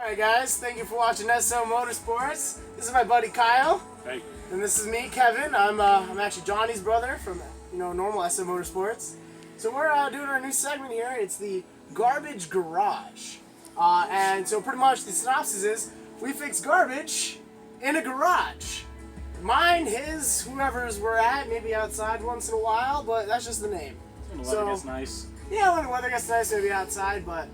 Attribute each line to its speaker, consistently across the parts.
Speaker 1: Alright guys, thank you for watching theSOmotorsports. This is my buddy Kyle.
Speaker 2: Hey.
Speaker 1: And this is me, Kevin. I'm actually Johnny's brother from normal theSOmotorsports. So we're doing our new segment here. It's the Garbage Garage. And so pretty much the synopsis is we fix garbage in a garage. Mine, his, whoever's we're at, maybe outside once in a while, but that's just the name.
Speaker 2: When the weather gets nice.
Speaker 1: Yeah, when the weather gets nice, maybe outside, but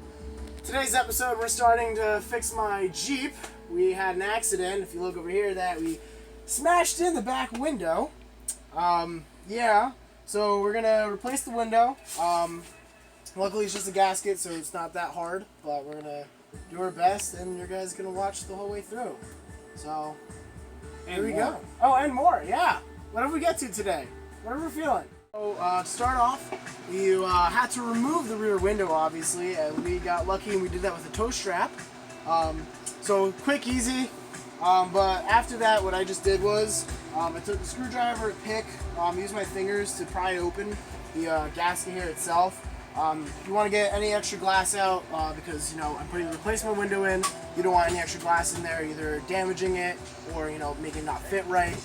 Speaker 1: today's episode, we're starting to fix my Jeep. We had an accident, if you look over here, that we smashed in the back window. Yeah, so we're gonna replace the window. Luckily it's just a gasket, so it's not that hard, but we're gonna do our best, and you guys are gonna watch the whole way through. So, here we go. Oh, and more, yeah. Whatever we get to today, whatever we're feeling. So, to start off, you had to remove the rear window, obviously, and we got lucky and we did that with a tow strap. So, quick, easy. But after that, what I just did was, I took the screwdriver, pick, used my fingers to pry open the gasket here itself. You want to get any extra glass out because, I'm putting a replacement window in. You don't want any extra glass in there, either damaging it or, making it not fit right.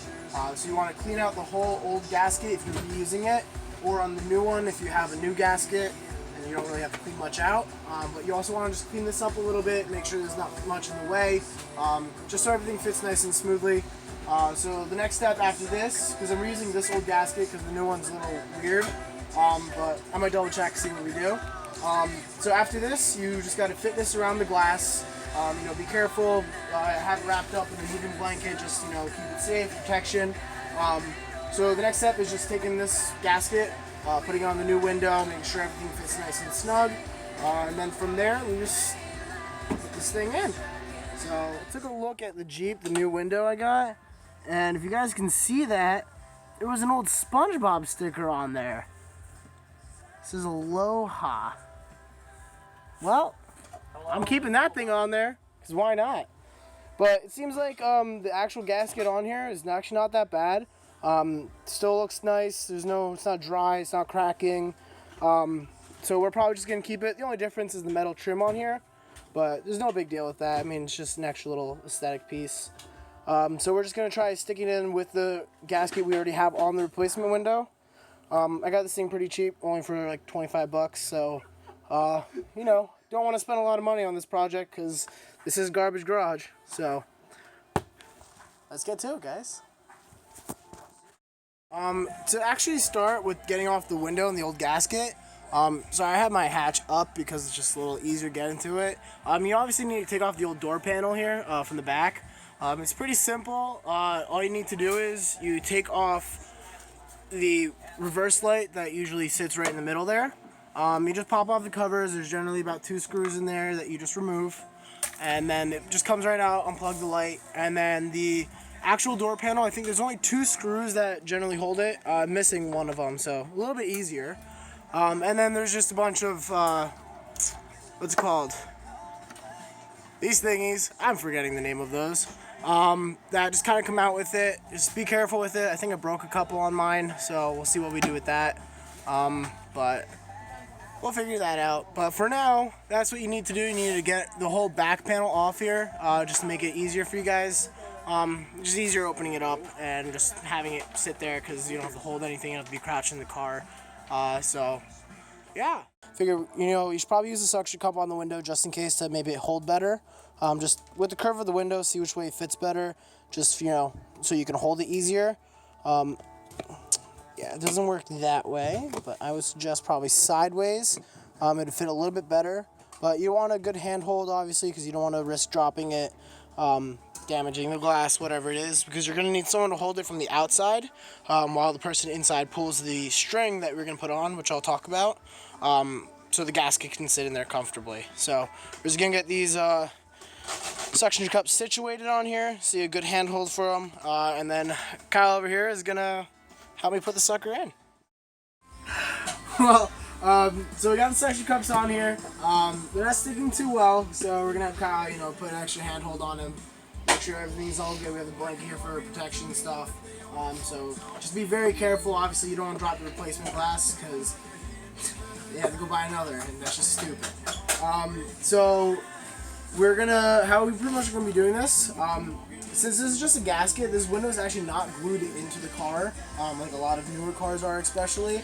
Speaker 1: So you want to clean out the whole old gasket if you're reusing it, or on the new one if you have a new gasket and you don't really have to clean much out. But you also want to just clean this up a little bit, make sure there's not much in the way, just so everything fits nice and smoothly. So the next step after this, because I'm reusing this old gasket because the new one's a little weird, but I might double check, see what we do. So after this, you just got to fit this around the glass. Be careful, have it wrapped up in a moving blanket, just, keep it safe, protection. So the next step is just taking this gasket, putting it on the new window, making sure everything fits nice and snug. And then from there, we just put this thing in. So I took a look at the Jeep, the new window I got, and if you guys can see that, there was an old SpongeBob sticker on there. This is Aloha. Well, I'm keeping that thing on there, because why not? But it seems like the actual gasket on here is actually not that bad. Still looks nice. It's not dry, it's not cracking. So we're probably just going to keep it. The only difference is the metal trim on here, but there's no big deal with that. I mean, it's just an extra little aesthetic piece. So we're just going to try sticking it in with the gasket we already have on the replacement window. I got this thing pretty cheap, only for like 25 bucks, so, don't want to spend a lot of money on this project because this is Garbage Garage. So, let's get to it, guys. To actually start with getting off the window and the old gasket, so I have my hatch up because it's just a little easier to get into it. You obviously need to take off the old door panel here from the back. It's pretty simple. All you need to do is you take off the reverse light that usually sits right in the middle there. You just pop off the covers. There's generally about 2 screws in there that you just remove, and then it just comes right out. Unplug the light, and then the actual door panel, I think there's only 2 screws that generally hold it. I'm missing one of them, so a little bit easier. And then there's just a bunch of what's it called? These thingies. I'm forgetting the name of those. That just kind of come out with it. Just be careful with it. I think I broke a couple on mine, so we'll see what we do with that. But we'll figure that out. But for now, that's what you need to do. You need to get the whole back panel off here, just to make it easier for you guys. Just easier opening it up and just having it sit there because you don't have to hold anything. You don't have to be crouched in the car. So, yeah. Figure, you should probably use a suction cup on the window just in case to maybe hold better. Just with the curve of the window, see which way it fits better. Just, so you can hold it easier. Yeah, it doesn't work that way, but I would suggest probably sideways. It'd fit a little bit better. But you want a good handhold, obviously, because you don't want to risk dropping it, damaging the glass, whatever it is, because you're going to need someone to hold it from the outside while the person inside pulls the string that we're going to put on, which I'll talk about, so the gasket can sit in there comfortably. So we're just going to get these suction cups situated on here, see a good handhold for them, and then Kyle over here is going to help me put the sucker in. Well, so we got the suction cups on here. They're not sticking too well, so we're gonna have Kyle, put an extra handhold on them, make sure everything's all good. We have the blanket here for protection and stuff. So just be very careful. Obviously, you don't want to drop the replacement glass because you have to go buy another, and that's just stupid. So how we pretty much are gonna be doing this. Since this is just a gasket, this window is actually not glued into the car, like a lot of newer cars are, especially.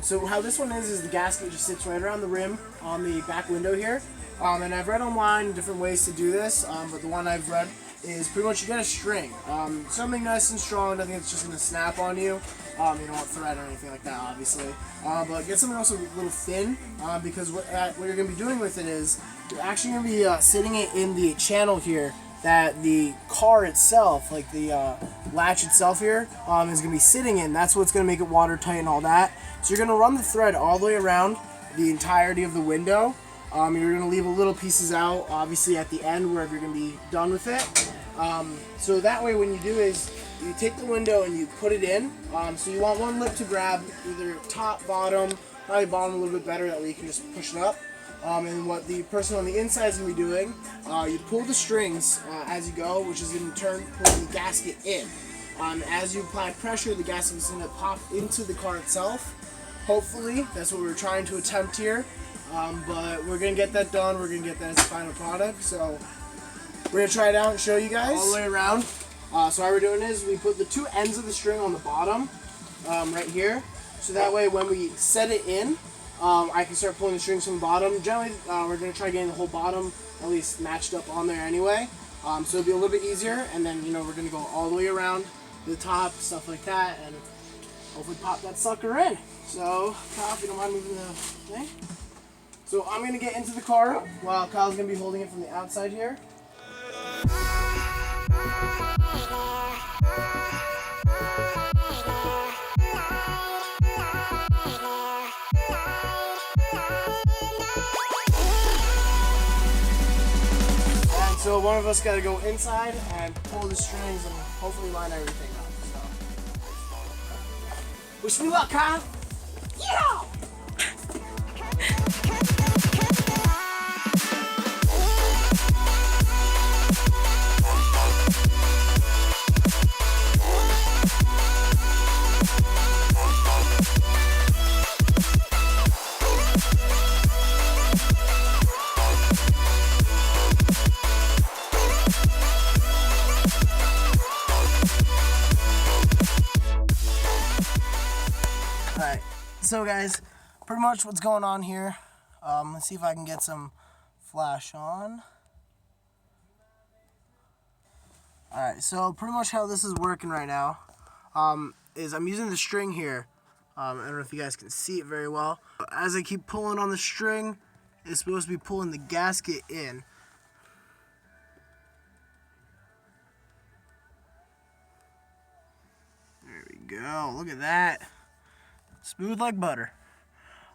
Speaker 1: So how this one is the gasket just sits right around the rim on the back window here. And I've read online different ways to do this, but the one I've read is pretty much you get a string, something nice and strong, nothing that's just gonna snap on you. You don't want thread or anything like that, obviously. But get something also a little thin, because what you're gonna be doing with it is you're actually gonna be sitting it in the channel here that the car itself, like the latch itself here, is going to be sitting in. That's what's going to make it watertight and all that. So you're going to run the thread all the way around the entirety of the window. You're going to leave a little pieces out, obviously, at the end wherever you're going to be done with it. So that way when you do is you take the window and you put it in. So you want one lip to grab, either top, bottom, probably bottom a little bit better, that way you can just push it up. And what the person on the inside is going to be doing, you pull the strings as you go, which is in turn pulling the gasket in. As you apply pressure, the gasket is going to pop into the car itself. Hopefully, that's what we're trying to attempt here. But we're going to get that done. We're going to get that as a final product. So we're going to try it out and show you guys all the way around. So how we're doing is we put the two ends of the string on the bottom right here. So that way when we set it in, I can start pulling the strings from the bottom. Generally, we're going to try getting the whole bottom at least matched up on there anyway. So it'll be a little bit easier. And then, we're going to go all the way around the top, stuff like that, and hopefully pop that sucker in. So, Kyle, if you don't mind moving the thing. So I'm going to get into the car while Kyle's going to be holding it from the outside here. So one of us got to go inside and pull the strings and hopefully line everything up. So, wish me luck, Kyle. Yeah! Alright, so guys, pretty much what's going on here, let's see if I can get some flash on. Alright, so pretty much how this is working right now, is I'm using the string here. I don't know if you guys can see it very well. As I keep pulling on the string, it's supposed to be pulling the gasket in. There we go, look at that. Smooth like butter.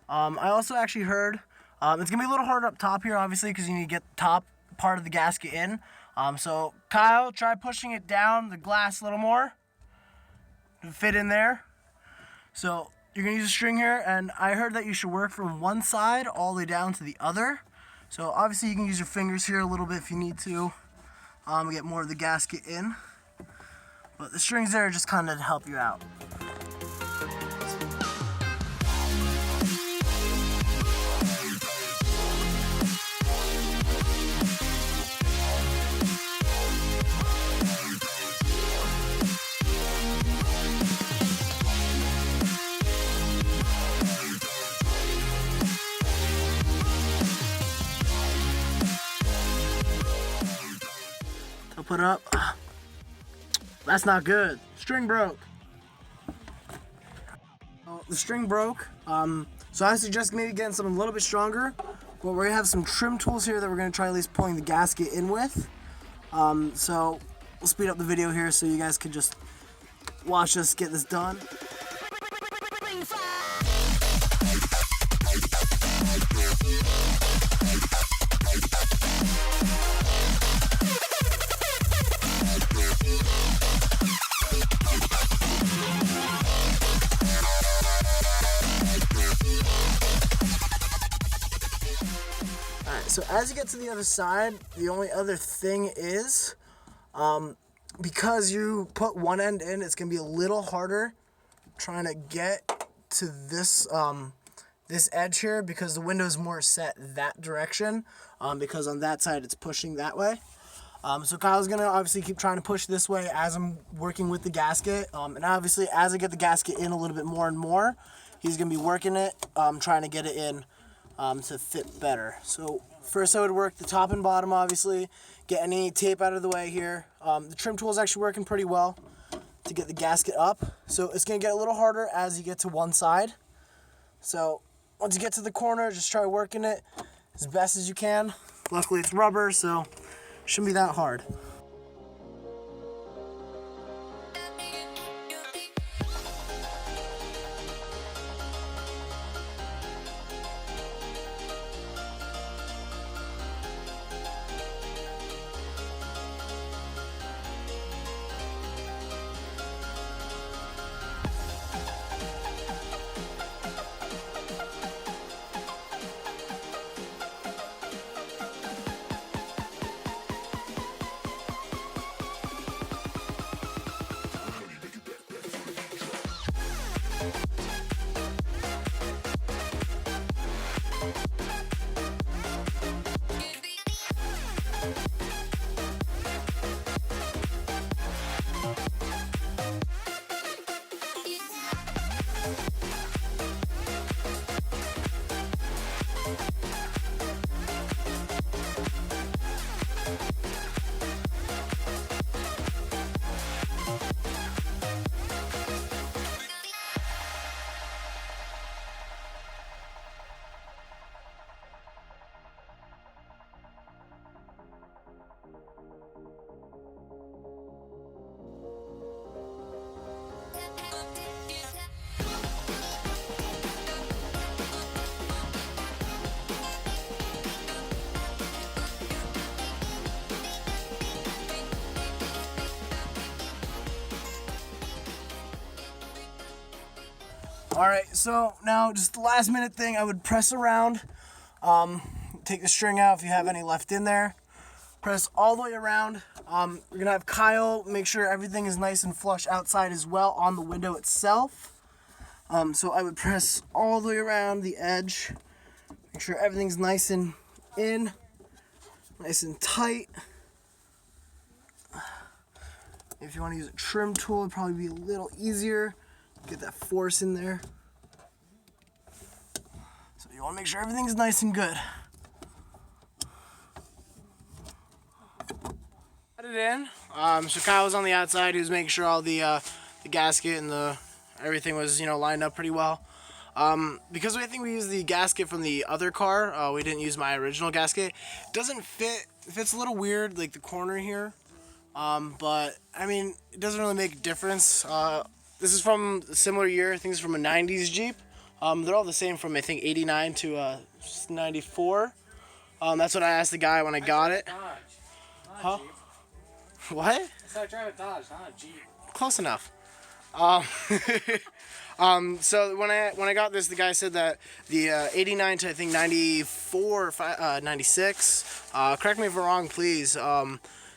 Speaker 1: I also actually heard it's gonna be a little hard up top here, obviously, because you need to get the top part of the gasket in. So Kyle, try pushing it down the glass a little more to fit in there. So you're gonna use a string here, and I heard that you should work from one side all the way down to the other. So obviously you can use your fingers here a little bit if you need to get more of the gasket in. But the strings there are just kind of to help you out. Put up. That's not good. String broke. Well, the string broke. So I suggest maybe getting something a little bit stronger. But we're gonna have some trim tools here that we're gonna try at least pulling the gasket in with. So we'll speed up the video here so you guys can just watch us get this done. So as you get to the other side, the only other thing is, because you put one end in, it's going to be a little harder trying to get to this this edge here because the window's more set that direction, because on that side it's pushing that way. So Kyle's gonna obviously keep trying to push this way as I'm working with the gasket, and obviously as I get the gasket in a little bit more and more, he's gonna be working it, trying to get it in to fit better. So first I would work the top and bottom, obviously, get any tape out of the way here. The trim tool is actually working pretty well to get the gasket up, so it's gonna get a little harder as you get to one side. So once you get to the corner, just try working it as best as you can. Luckily it's rubber, so shouldn't be that hard. Alright, so now just the last minute thing, I would press around, take the string out if you have any left in there, press all the way around. We're going to have Kyle make sure everything is nice and flush outside as well on the window itself. So I would press all the way around the edge, make sure everything's nice and in, nice and tight. If you want to use a trim tool, it'd probably be a little easier. Get that force in there. So you want to make sure everything's nice and good. Got it in. So Kyle was on the outside. He was making sure all the gasket and everything was lined up pretty well. Because I think we used the gasket from the other car, we didn't use my original gasket. It doesn't fit. It fits a little weird, like the corner here. But I mean, it doesn't really make a difference. This is from a similar year. I think it's from a 90s Jeep. They're all the same from, I think, 89 to 94. That's what I asked the guy when I got it.
Speaker 2: Dodge,
Speaker 1: huh? What?
Speaker 2: It's like driving a Dodge, not a Jeep.
Speaker 1: Close enough. So when I got this, the guy said that the 89 to, I think, 94 or 96. Correct me if I'm wrong, please.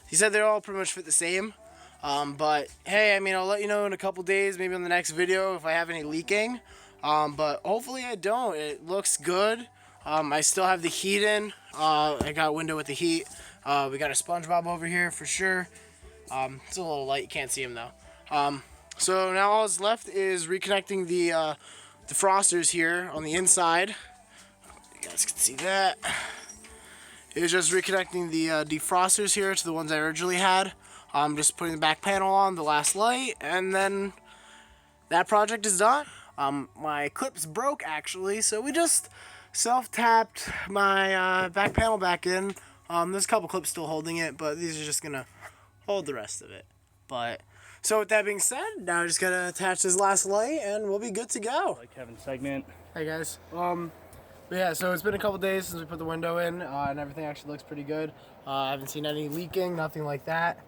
Speaker 1: He said they all pretty much fit the same. But hey, I mean, I'll let you know in a couple days, maybe on the next video, if I have any leaking. But hopefully I don't. It looks good. I still have the heat in. I got a window with the heat. We got a SpongeBob over here for sure. It's a little light, you can't see him though. So now all that's left is reconnecting the defrosters here on the inside. You guys can see that. It's just reconnecting the defrosters here to the ones I originally had. Just putting the back panel on, the last light, and then that project is done. My clips broke actually, so we just self-tapped my back panel back in. There's a couple clips still holding it, but these are just gonna hold the rest of it. But so with that being said, now I just gotta attach this last light, and we'll be good to go.
Speaker 2: Like Kevin's segment.
Speaker 1: Hey guys. But yeah, so it's been a couple days since we put the window in, and everything actually looks pretty good. I haven't seen any leaking, nothing like that.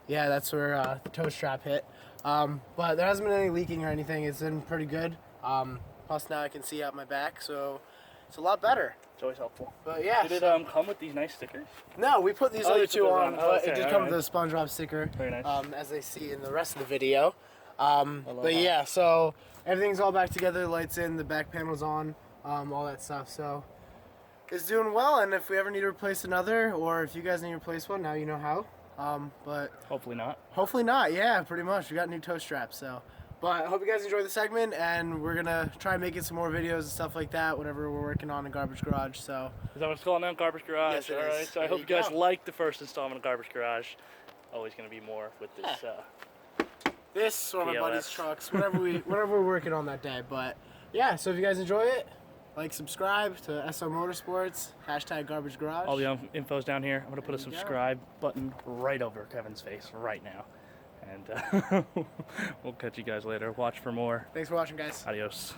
Speaker 1: Yeah, that's where the toe strap hit. But there hasn't been any leaking or anything. It's been pretty good. Plus now I can see out my back, so it's a lot better.
Speaker 2: It's always helpful.
Speaker 1: But yeah.
Speaker 2: Did it come with these nice stickers?
Speaker 1: No, we put these other two on,
Speaker 2: Oh,
Speaker 1: but
Speaker 2: okay,
Speaker 1: it did come with the SpongeBob sticker.
Speaker 2: Very nice.
Speaker 1: As they see in the rest of the video. But yeah, so everything's all back together. The light's in, the back panel's on. all that stuff. So it's doing well, and if we ever need to replace another, or if you guys need to replace one, now you know how. But
Speaker 2: Hopefully not.
Speaker 1: hopefully not. Yeah, pretty much. We got new toe straps. So, but I hope you guys enjoy the segment, and we're gonna try making some more videos and stuff like that whenever we're working on a garbage garage. So
Speaker 2: Is that what it's called now? Garbage Garage?
Speaker 1: Yes, it
Speaker 2: All
Speaker 1: is.
Speaker 2: right, so I
Speaker 1: There
Speaker 2: hope
Speaker 1: you
Speaker 2: you guys
Speaker 1: go.
Speaker 2: liked the first installment of Garbage Garage. Always going to be more with this.
Speaker 1: this or my buddy's
Speaker 2: PLS.
Speaker 1: trucks, whatever we're working on that day. But yeah, so if you guys enjoy it, like, subscribe to SOmotorsports, #garbage garage.
Speaker 2: All the info's down here. I'm going to put a
Speaker 1: There you go.
Speaker 2: subscribe button right over Kevin's face right now. And we'll catch you guys later. Watch for more.
Speaker 1: Thanks for watching, guys.
Speaker 2: Adios.